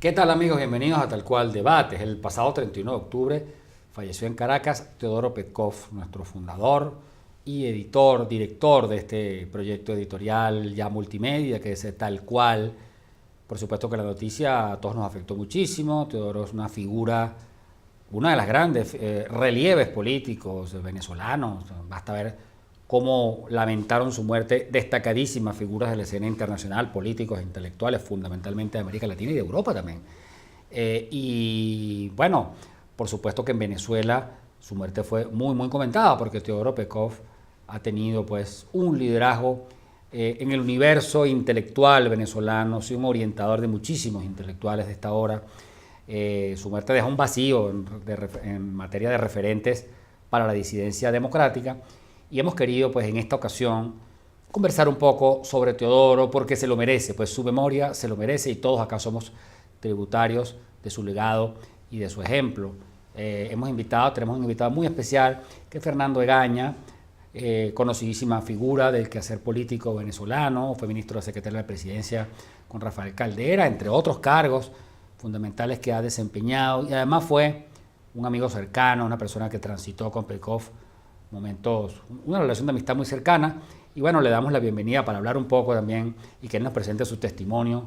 ¿Qué tal, amigos? Bienvenidos a Tal Cual Debates. El pasado 31 de octubre falleció en Caracas Teodoro Petkov, nuestro fundador y editor, director de este proyecto editorial ya multimedia que es Tal Cual. Por supuesto que la noticia a todos nos afectó muchísimo. Teodoro es una figura, una de las grandes relieves políticos venezolanos. Basta ver cómo lamentaron su muerte destacadísimas figuras de la escena internacional, políticos e intelectuales, fundamentalmente de América Latina y de Europa también. Y bueno, por supuesto que en Venezuela su muerte fue muy comentada, porque Teodoro Petkov ha tenido pues un liderazgo en el universo intelectual venezolano, soy un orientador de muchísimos intelectuales de esta hora. Su muerte deja un vacío en materia de referentes para la disidencia democrática, y hemos querido pues en esta ocasión conversar un poco sobre Teodoro porque se lo merece, pues su memoria se lo merece y todos acá somos tributarios de su legado y de su ejemplo. Tenemos un invitado muy especial que es Fernando Egaña, conocidísima figura del quehacer político venezolano, fue ministro de Secretaría de la Presidencia con Rafael Caldera, entre otros cargos fundamentales que ha desempeñado, y además fue un amigo cercano, una persona que transitó con Petkov momentos, una relación de amistad muy cercana. Y bueno, le damos la bienvenida para hablar un poco también y que él nos presente su testimonio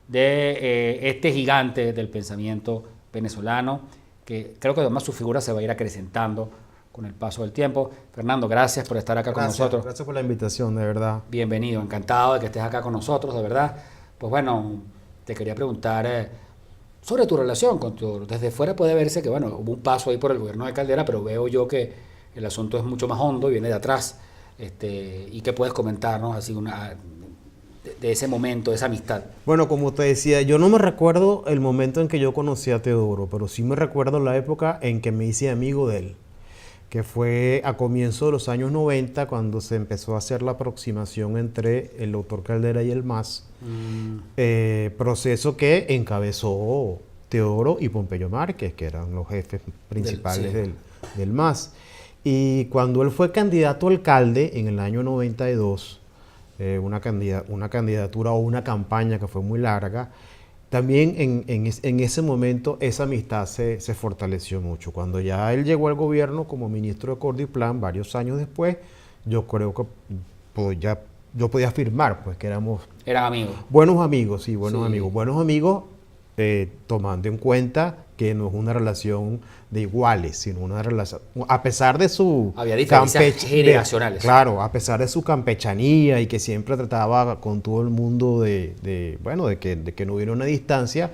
de este gigante del pensamiento venezolano, que creo que además su figura se va a ir acrecentando con el paso del tiempo. Fernando, gracias por estar acá con nosotros. Gracias por la invitación, de verdad. Bienvenido, encantado de que estés acá con nosotros, de verdad. Pues bueno, te quería preguntar sobre tu relación con Teodoro. Desde fuera puede verse que bueno, hubo un paso ahí por el gobierno de Caldera, pero veo yo que el asunto es mucho más hondo y viene de atrás. ¿Y qué puedes comentarnos así de ese momento, de esa amistad? Bueno, como te decía, yo no me recuerdo el momento en que yo conocí a Teodoro, pero sí me recuerdo la época en que me hice amigo de él, que fue a comienzos de los años 90, cuando se empezó a hacer la aproximación entre el doctor Caldera y el MAS, proceso que encabezó Teodoro y Pompeyo Márquez, que eran los jefes principales del MAS. Y cuando él fue candidato a alcalde en el año 92, una candidatura o una campaña que fue muy larga, también en ese momento esa amistad se fortaleció mucho. Cuando ya él llegó al gobierno como ministro de Cordiplan, varios años después, yo creo que pues, ya yo podía afirmar pues, que eran amigos. Buenos amigos, sí, buenos amigos. Buenos amigos, tomando en cuenta que no es una relación de iguales, sino una relación, a pesar de su... Había diferencias generacionales. Claro, a pesar de su campechanía y que siempre trataba con todo el mundo de que no hubiera una distancia,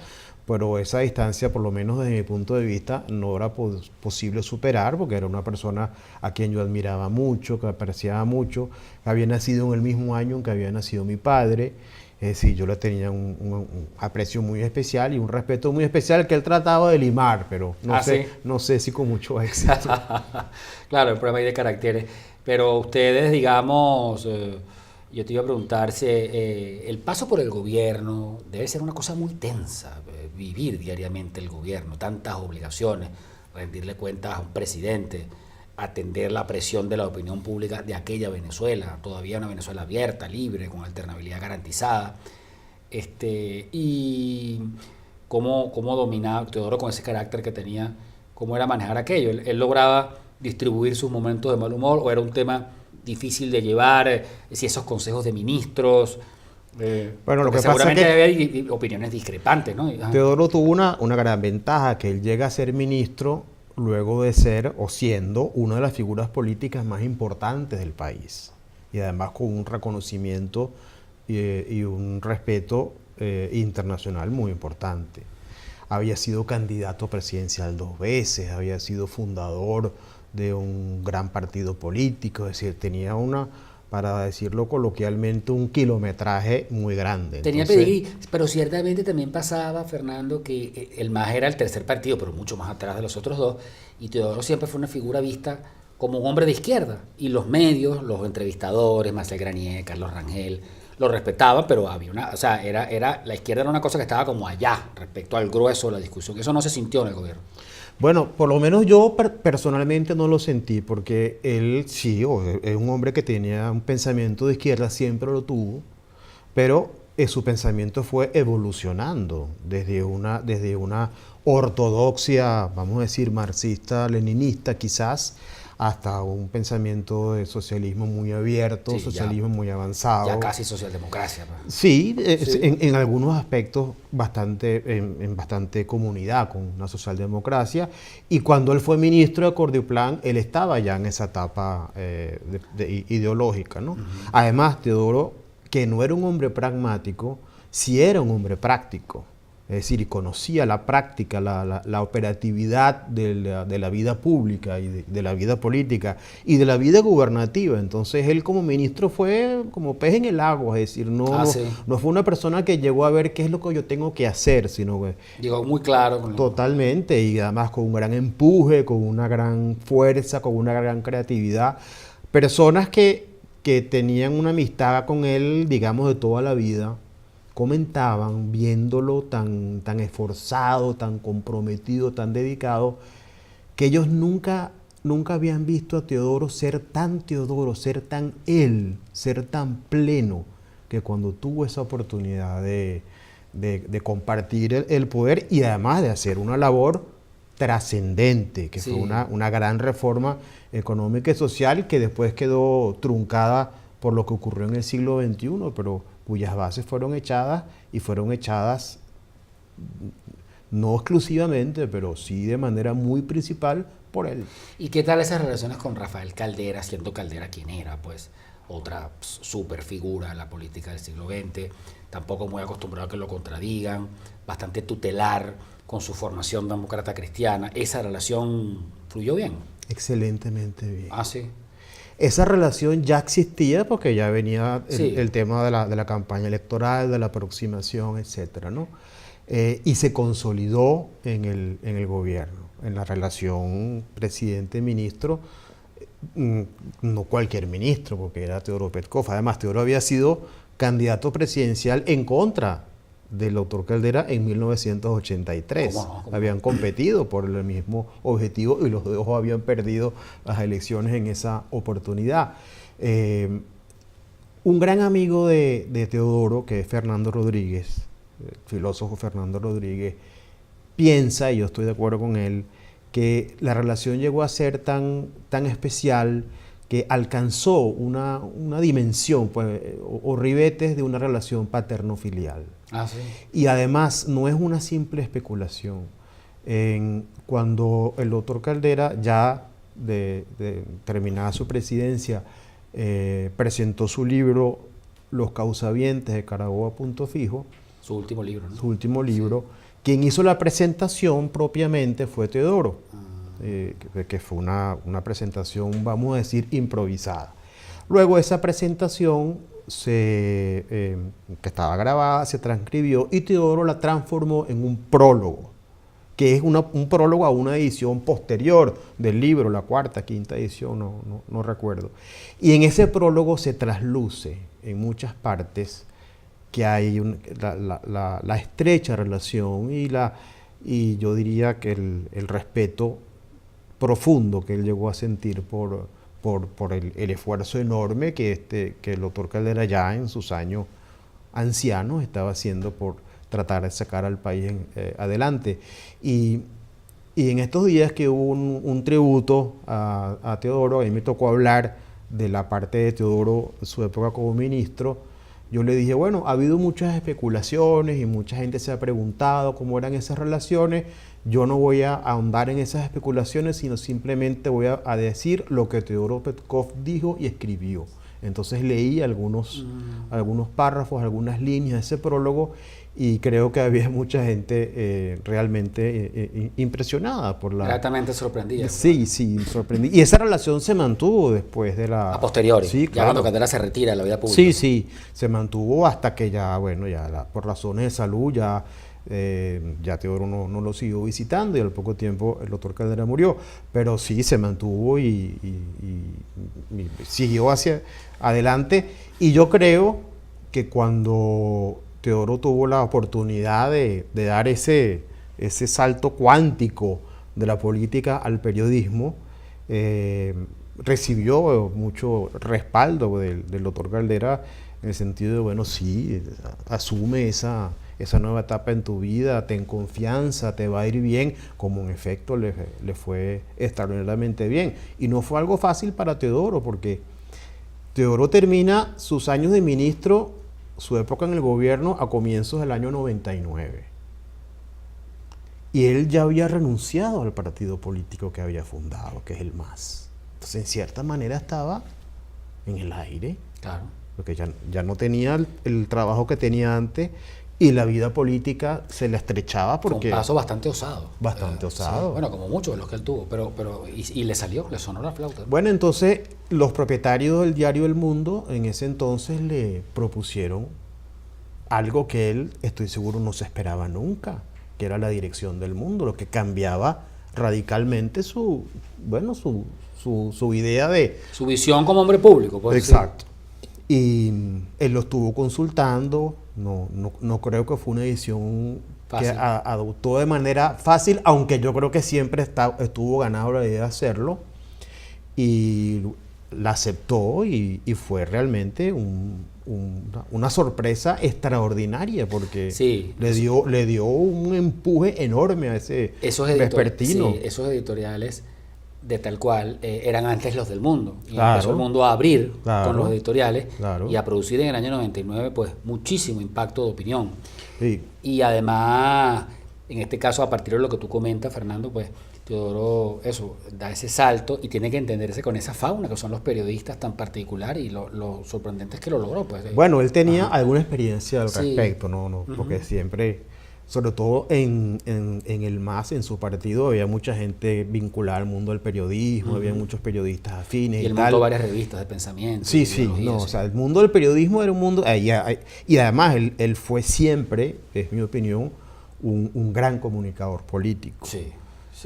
pero esa distancia, por lo menos desde mi punto de vista, no era posible superar, porque era una persona a quien yo admiraba mucho, que apreciaba mucho, que había nacido en el mismo año en que había nacido mi padre. Es decir, yo le tenía un aprecio muy especial y un respeto muy especial que él trataba de limar, pero no sé si con mucho éxito. Claro, el problema ahí de caracteres. Pero ustedes, digamos, yo te iba a preguntar si el paso por el gobierno debe ser una cosa muy tensa, vivir diariamente el gobierno, tantas obligaciones, rendirle cuentas a un presidente, atender la presión de la opinión pública de aquella Venezuela, todavía una Venezuela abierta, libre, con alternabilidad garantizada. Y cómo dominaba Teodoro con ese carácter que tenía, cómo era manejar aquello. Él lograba distribuir sus momentos de mal humor, o era un tema difícil de llevar, si esos consejos de ministros. Bueno, lo que seguramente pasa es que había opiniones discrepantes, ¿no? Teodoro tuvo una gran ventaja, que él llega a ser ministro luego de ser o siendo una de las figuras políticas más importantes del país, y además con un reconocimiento y un respeto internacional muy importante. Había sido candidato presidencial 2 veces, había sido fundador de un gran partido político, es decir, tenía para decirlo coloquialmente, un kilometraje muy grande. Tenía pedigrí, pero ciertamente también pasaba, Fernando, que el MAS era el tercer partido, pero mucho más atrás de los otros dos, y Teodoro siempre fue una figura vista como un hombre de izquierda, y los medios, los entrevistadores, Marcel Granier, Carlos Rangel, lo respetaban, pero había la izquierda era una cosa que estaba como allá, respecto al grueso de la discusión. Eso no se sintió en el gobierno. Bueno, por lo menos yo personalmente no lo sentí, porque él sí, es un hombre que tenía un pensamiento de izquierda, siempre lo tuvo, pero su pensamiento fue evolucionando desde una ortodoxia, vamos a decir, marxista-leninista quizás, hasta un pensamiento de socialismo muy abierto, Sí, socialismo muy avanzado. ya casi socialdemocracia. Pues. Sí, Sí. en algunos aspectos en bastante comunidad con una socialdemocracia. Y cuando él fue ministro de Acordiplan, él estaba ya en esa etapa ideológica, ¿no? Además, Teodoro, que no era un hombre pragmático, sí era un hombre práctico. Es decir, y conocía la práctica, la operatividad de la vida pública y de la vida política y de la vida gubernativa. Entonces él como ministro fue como pez en el agua, es decir, Sí. no fue una persona que llegó a ver qué es lo que yo tengo que hacer, sino que Llegó muy claro. Con totalmente, y además con un gran empuje, con una gran fuerza, con una gran creatividad. Personas que tenían una amistad con él, digamos, de toda la vida, comentaban, viéndolo tan esforzado, tan comprometido, tan dedicado, que ellos nunca habían visto a Teodoro, ser tan él, ser tan pleno, que cuando tuvo esa oportunidad de compartir el poder y además de hacer una labor trascendente, que Sí. fue una gran reforma económica y social que después quedó truncada por lo que ocurrió en el siglo XXI, pero cuyas bases fueron echadas no exclusivamente, pero sí de manera muy principal por él. ¿Y qué tal esas relaciones con Rafael Caldera, siendo Caldera quien era, pues, otra super figura de la política del siglo XX, tampoco muy acostumbrado a que lo contradigan, bastante tutelar con su formación demócrata cristiana? ¿Esa relación fluyó bien? Excelentemente bien. Ah, sí. Esa relación ya existía porque ya venía Sí. el tema de la campaña electoral, de la aproximación, etcétera, ¿no? Y se consolidó en el gobierno, en la relación presidente-ministro, no cualquier ministro, porque era Teodoro Petkov. Además, Teodoro había sido candidato presidencial en contra del doctor Caldera en 1983. ¿Cómo no? Habían competido por el mismo objetivo y los dos habían perdido las elecciones en esa oportunidad. Un gran amigo de Teodoro, que es Fernando Rodríguez, el filósofo Fernando Rodríguez, piensa, y yo estoy de acuerdo con él, que la relación llegó a ser tan especial que alcanzó una dimensión, pues, o ribetes de una relación paterno-filial. Ah, sí. Y además no es una simple especulación. Cuando el doctor Caldera, ya de terminada su presidencia, presentó su libro Los causavientes de Carabobo a punto fijo, Su último libro, ¿no? su último libro, quien hizo la presentación propiamente fue Teodoro, que fue una presentación, vamos a decir, improvisada. Luego esa presentación, que estaba grabada, se transcribió y Teodoro la transformó en un prólogo, que es un prólogo a una edición posterior del libro, la cuarta, quinta edición, no recuerdo. Y en ese prólogo se trasluce en muchas partes que hay la estrecha relación y yo diría que el respeto profundo que él llegó a sentir por el esfuerzo enorme que el doctor Caldera ya en sus años ancianos estaba haciendo por tratar de sacar al país adelante. Y en estos días que hubo un tributo a Teodoro, a mí me tocó hablar de la parte de Teodoro, su época como ministro. Yo le dije, bueno, ha habido muchas especulaciones y mucha gente se ha preguntado cómo eran esas relaciones. Yo no voy a ahondar en esas especulaciones, sino simplemente voy a decir lo que Teodoro Petkov dijo y escribió. Entonces leí algunos párrafos, algunas líneas de ese prólogo y creo que había mucha gente realmente impresionada por la... Gratamente sorprendida. Sí, sorprendida. Y esa relación se mantuvo después de la... A posteriori, sí, ya claro. cuando Caldera se retira de la vida pública. Sí, se mantuvo hasta que ya, bueno, por razones de salud ya Teodoro no lo siguió visitando y al poco tiempo el doctor Caldera murió, pero sí se mantuvo y siguió hacia adelante. Y yo creo que cuando Teodoro tuvo la oportunidad de dar ese salto cuántico de la política al periodismo, recibió mucho respaldo del doctor Caldera en el sentido de, bueno, sí, asume esa nueva etapa en tu vida, ten confianza, te va a ir bien, como en efecto le fue extraordinariamente bien. Y no fue algo fácil para Teodoro, porque Teodoro termina sus años de ministro, su época en el gobierno, a comienzos del año 99. Y él ya había renunciado al partido político que había fundado, que es el MAS. Entonces, en cierta manera estaba en el aire, Claro. porque ya no tenía el trabajo que tenía antes, y la vida política se le estrechaba porque... Fue un paso bastante osado. Bastante osado. Sí, bueno, como muchos de los que él tuvo, y le salió, le sonó la flauta. Bueno, entonces los propietarios del diario El Mundo en ese entonces le propusieron algo que él, estoy seguro, no se esperaba nunca, que era la dirección del Mundo, lo que cambiaba radicalmente su idea de... Su visión como hombre público, pues. Exacto. Y él lo estuvo consultando, no creo que fue una decisión que adoptó de manera fácil, aunque yo creo que siempre estuvo ganado la idea de hacerlo, y la aceptó y fue realmente una sorpresa extraordinaria, porque Sí, le dio un empuje enorme a ese vespertino. Sí, esos editoriales de Tal Cual eran antes los del Mundo. Y Claro. empezó el Mundo a abrir Claro. con los editoriales Claro. y a producir en el año 99 pues muchísimo impacto de opinión. Sí. Y además, en este caso, a partir de lo que tú comentas, Fernando, pues Teodoro, eso, da ese salto y tiene que entenderse con esa fauna que son los periodistas tan particular, y lo sorprendente es que lo logró. Pues. Bueno, él tenía alguna experiencia al Sí. respecto, porque siempre, sobre todo en el MAS, en su partido, había mucha gente vinculada al mundo del periodismo, había muchos periodistas afines Y él tal. montó varias revistas de pensamiento. Sí, de sí, ideología, o sea, el mundo del periodismo era un mundo, y además él fue siempre, es mi opinión, un gran comunicador político. Sí.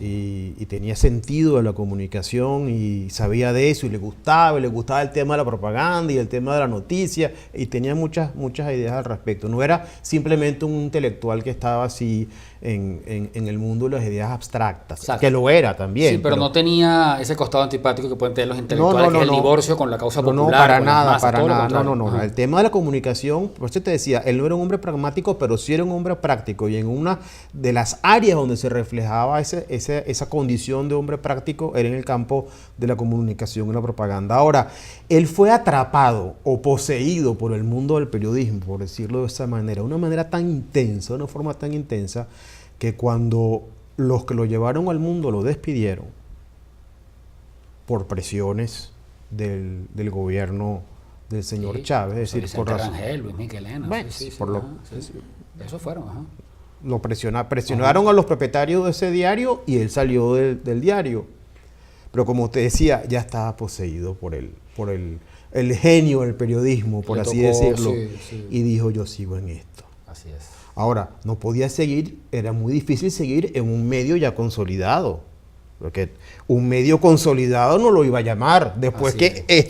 Y tenía sentido de la comunicación y sabía de eso y le gustaba el tema de la propaganda y el tema de la noticia, y tenía muchas ideas al respecto. No era simplemente un intelectual que estaba así en el mundo de las ideas abstractas, Exacto. que lo era también. Sí, pero no tenía ese costado antipático que pueden tener los intelectuales, que es el divorcio con la causa popular. No, para con las nada, masas, para todo lo nada. contrario. No. Ajá. El tema de la comunicación, por eso te decía, él no era un hombre pragmático, pero sí era un hombre práctico. Y en una de las áreas donde se reflejaba esa condición de hombre práctico era en el campo de la comunicación y la propaganda. Ahora, él fue atrapado o poseído por el mundo del periodismo, por decirlo de esa manera, una manera tan intensa, una forma tan intensa, que cuando los que lo llevaron al mundo lo despidieron por presiones del gobierno del señor Sí, Chávez, es decir, Vicente por razón. Rangel, Luis Miguelena. Bueno, sí, por lo- ajá, sí. Eso fueron, ajá. Lo presionaron a los propietarios de ese diario y él salió del diario. Pero como te decía, ya estaba poseído por el genio del periodismo, por Le así tocó, decirlo. sí. Y dijo, yo sigo en esto. Así es. Ahora, no podía seguir, era muy difícil seguir en un medio ya consolidado. Porque un medio consolidado no lo iba a llamar, después Así que es.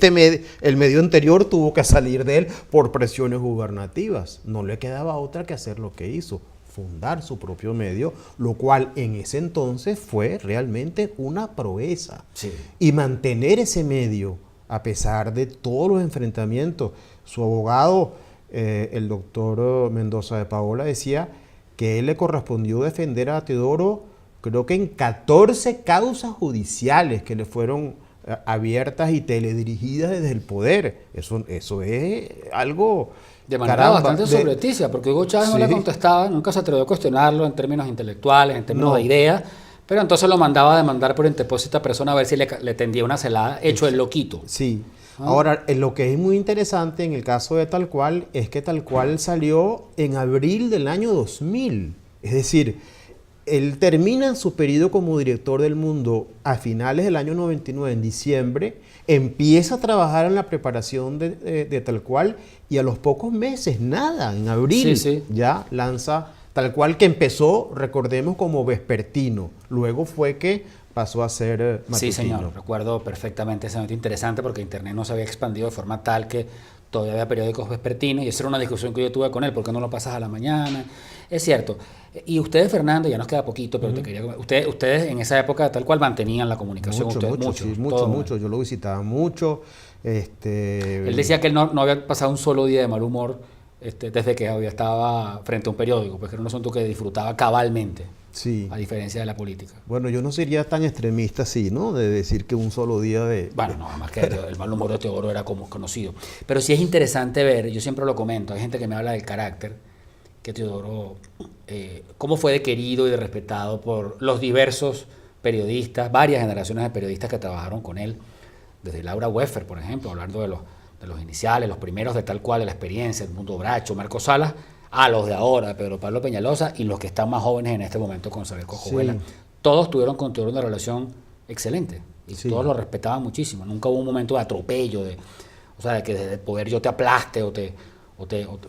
el medio anterior tuvo que salir de él por presiones gubernativas. No le quedaba otra que hacer lo que hizo, fundar su propio medio, lo cual en ese entonces fue realmente una proeza. Sí. Y mantener ese medio, a pesar de todos los enfrentamientos. Su abogado, el doctor Mendoza de Paola, decía que él le correspondió defender a Teodoro, creo que en 14 causas judiciales que le fueron abiertas y teledirigidas desde el poder. Eso es algo... De manera caramba, bastante subrepticia, porque Hugo Chávez no Sí. le contestaba, nunca se atrevió a cuestionarlo en términos intelectuales, en términos No. de ideas, pero entonces lo mandaba a demandar por interpósita persona a ver si le tendía una celada, hecho el loquito. Sí. Ahora, lo que es muy interesante en el caso de Tal Cual es que Tal Cual salió en abril del año 2000. Es decir, él termina su periodo como director del Mundo a finales del año 99, en diciembre, empieza a trabajar en la preparación de Tal Cual y a los pocos meses, nada, en abril, Sí. ya lanza Tal Cual, que empezó, recordemos, como vespertino. Luego fue que pasó a ser matutino. Sí, señor, recuerdo perfectamente ese momento interesante porque Internet no se había expandido de forma tal que todavía había periódicos vespertinos, y esa era una discusión que yo tuve con él, ¿por qué no lo pasas a la mañana? Es cierto. Y ustedes, Fernando, ya nos queda poquito, pero te quería ustedes en esa época Tal Cual mantenían la comunicación, Mucho. todo. Yo lo visitaba mucho. Él decía que él no había pasado un solo día de mal humor desde que había estaba frente a un periódico, porque era un asunto que disfrutaba cabalmente, Sí. a diferencia de la política. Bueno, yo no sería tan extremista así, ¿no? De decir que un solo día de... Bueno, no, además que el mal humor de Teodoro era como conocido. Pero sí es interesante ver, yo siempre lo comento, hay gente que me habla del carácter, que Teodoro, cómo fue de querido y de respetado por los diversos periodistas, varias generaciones de periodistas que trabajaron con él, desde Laura Weffer, por ejemplo, hablando de los iniciales, los primeros de tal cual, de la experiencia, Edmundo Bracho, Marco Salas, a los de ahora, Pedro Pablo Peñalosa, y los que están más jóvenes en este momento con Saber Cojobuela. Sí. Todos tuvieron con Teodoro una relación excelente, y Sí. todos lo respetaban muchísimo. Nunca hubo un momento de atropello, o sea, de que desde el poder yo te aplaste o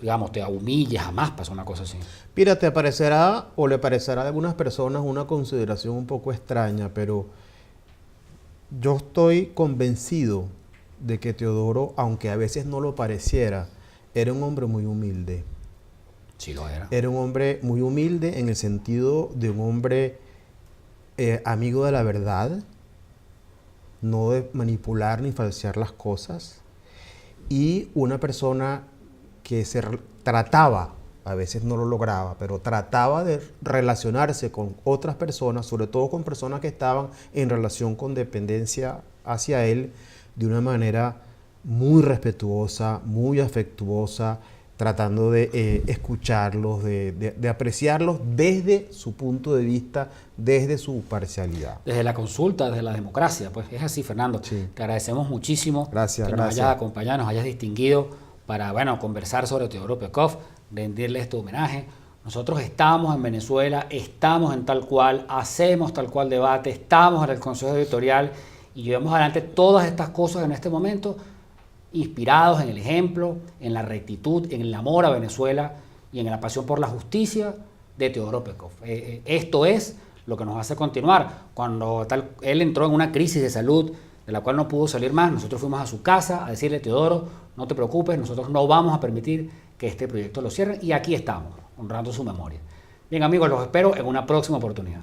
digamos, te humille, jamás pasó una cosa así. Mira, te parecerá o le parecerá a algunas personas una consideración un poco extraña, pero yo estoy convencido de que Teodoro, aunque a veces no lo pareciera, era un hombre muy humilde. Sí lo era. Era un hombre muy humilde en el sentido de un hombre amigo de la verdad, no de manipular ni falsear las cosas, y una persona que trataba, a veces no lo lograba, pero trataba de relacionarse con otras personas, sobre todo con personas que estaban en relación con dependencia hacia él, de una manera muy respetuosa, muy afectuosa, tratando de escucharlos, de apreciarlos desde su punto de vista, desde su parcialidad. Desde la consulta, desde la democracia, pues es así, Fernando. Sí. Te agradecemos muchísimo Gracias, que nos gracias. hayas acompañado, nos hayas distinguido para, bueno, conversar sobre Teodoro Pekov, rendirle este homenaje. Nosotros estamos en Venezuela, estamos en tal cual, hacemos tal cual debate, estamos en el Consejo Editorial y llevamos adelante todas estas cosas en este momento, inspirados en el ejemplo, en la rectitud, en el amor a Venezuela y en la pasión por la justicia de Teodoro Pekov. Esto es lo que nos hace continuar. Cuando él entró en una crisis de salud de la cual no pudo salir más, nosotros fuimos a su casa a decirle: Teodoro, no te preocupes, nosotros no vamos a permitir que este proyecto lo cierren, y aquí estamos, honrando su memoria. Bien, amigos, los espero en una próxima oportunidad.